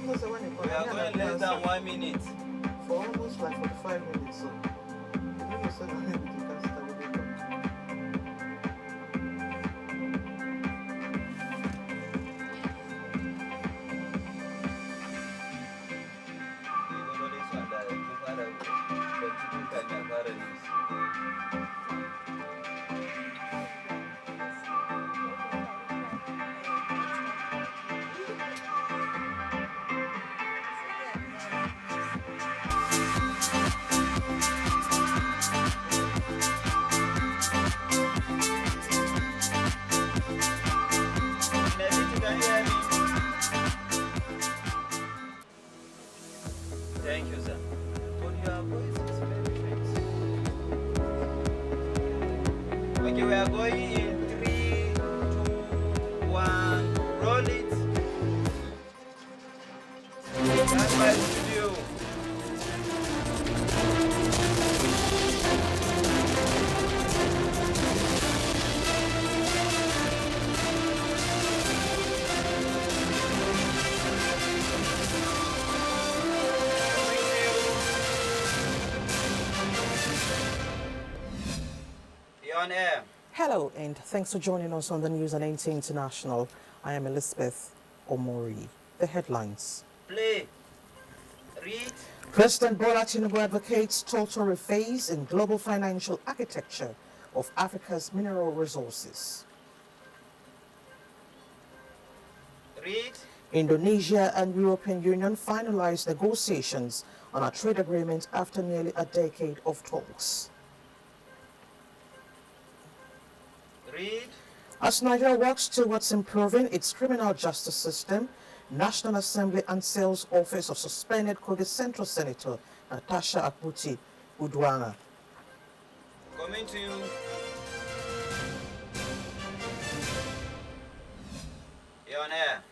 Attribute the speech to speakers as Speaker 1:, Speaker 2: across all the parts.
Speaker 1: Because when you
Speaker 2: We are going less than 1 minute.
Speaker 1: For almost like 45 minutes, so you know you said that you can start with it.
Speaker 2: Thank you, sir. But your voice is very faint. Okay, we are going in 3, 2, 1. Roll it. That's my studio. You're on air.
Speaker 1: Hello, and thanks for joining us on the News and NT International. I am Elizabeth Omori. The headlines.
Speaker 2: Play. Read.
Speaker 1: President Bola Tinubu advocates total rephase in global financial architecture of Africa's mineral resources.
Speaker 2: Read.
Speaker 1: Indonesia and European Union finalized negotiations on a trade agreement after nearly a decade of talks.
Speaker 2: Read.
Speaker 1: As Nigeria works towards improving its criminal justice system, National Assembly and Sales Office of suspended Kogi Central Senator Natasha Akbuti Udwana.
Speaker 2: Coming to you. You're on air.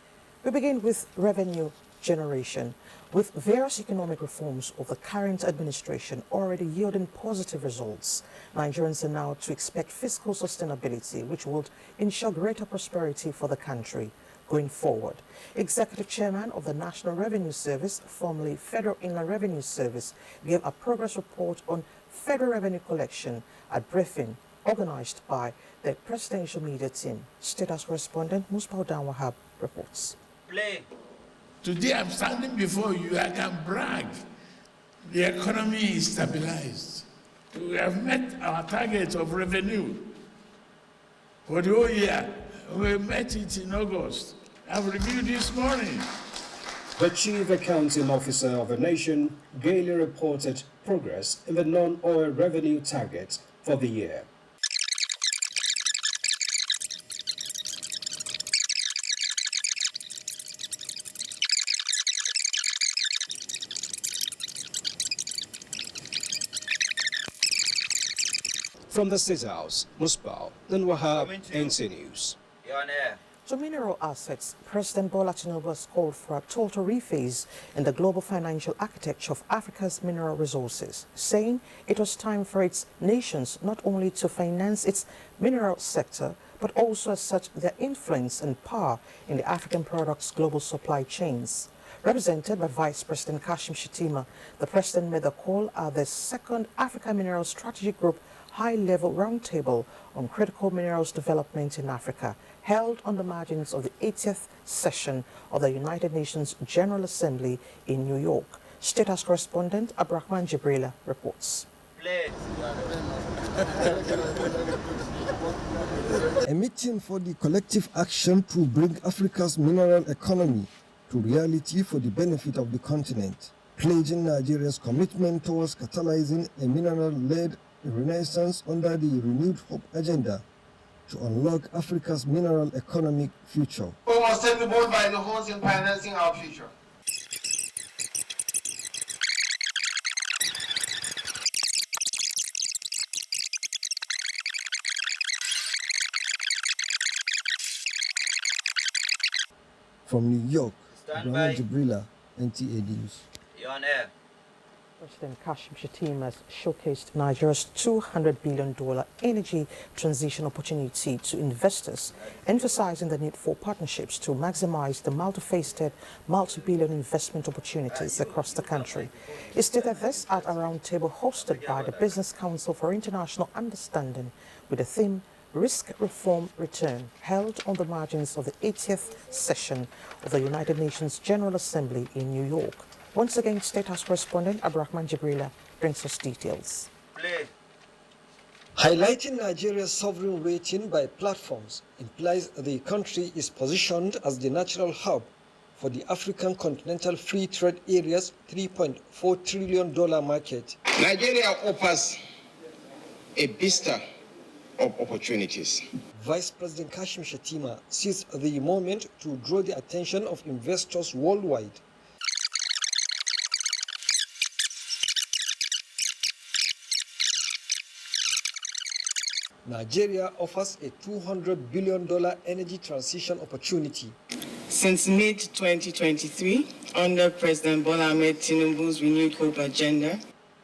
Speaker 1: We begin with revenue generation. With various economic reforms of the current administration already yielding positive results, Nigerians are now to expect fiscal sustainability, which would ensure greater prosperity for the country going forward. Executive Chairman of the National Revenue Service, formerly Federal Inland Revenue Service, gave a progress report on federal revenue collection at briefing organized by the presidential media team. State House correspondent Musbah Wahab reports.
Speaker 2: Play.
Speaker 3: Today I'm standing before you, I can brag. The economy is stabilized. We have met our target of revenue for the whole year. We met it in August. I've reviewed this morning.
Speaker 4: The Chief Accounting Officer of the nation gaily reported progress in the non-oil revenue target for the year. From the State House, Musbah Wahab, NC News.
Speaker 2: You're on air.
Speaker 1: To mineral assets, President Bola Tinubu has called for a total rephase in the global financial architecture of Africa's mineral resources, saying it was time for its nations not only to finance its mineral sector, but also assert their influence and power in the African products' global supply chains. Represented by Vice President Kashim Shettima, the President made the call at the second Africa Mineral Strategic Group high-level roundtable on critical minerals development in Africa, held on the margins of the 80th session of the United Nations General Assembly in New York. State House correspondent Abdurrahman Jibrila reports.
Speaker 2: Play.
Speaker 5: A meeting for the collective action to bring Africa's mineral economy to reality for the benefit of the continent, pledging Nigeria's commitment towards catalyzing a mineral-led renaissance under the Renewed Hope agenda to unlock Africa's mineral economic future.
Speaker 6: We must take the bull by the horns in financing our future.
Speaker 5: From New York,
Speaker 2: Stand
Speaker 5: Abdurrahman
Speaker 2: by.
Speaker 5: Jibrila, NTA News.
Speaker 2: You're on air.
Speaker 1: President Kashim Shettima has showcased Nigeria's $200 billion energy transition opportunity to investors, emphasizing the need for partnerships to maximize the multifaceted, multi-billion investment opportunities across the country. He stated this at a roundtable hosted by the Business Council for International Understanding with the theme Risk Reform Return, held on the margins of the 80th session of the United Nations General Assembly in New York. Once again, State House correspondent Abrahman Jibrila brings us details.
Speaker 2: Play.
Speaker 5: Highlighting Nigeria's sovereign rating by platforms implies the country is positioned as the natural hub for the African Continental Free Trade Area's $3.4 trillion market.
Speaker 6: Nigeria offers a vista of opportunities.
Speaker 5: Vice President Kashim Shettima seized the moment to draw the attention of investors worldwide. Nigeria offers a $200 billion energy transition opportunity.
Speaker 7: Since mid-2023, under President Bola Ahmed Tinubu's Renewed Hope agenda,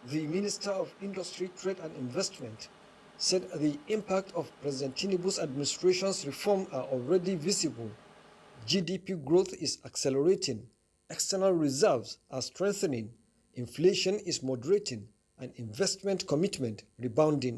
Speaker 5: The Minister of Industry, Trade and Investment said the impact of President Tinubu's administration's reform are already visible. GDP growth is accelerating, external reserves are strengthening, inflation is moderating, and investment commitment rebounding.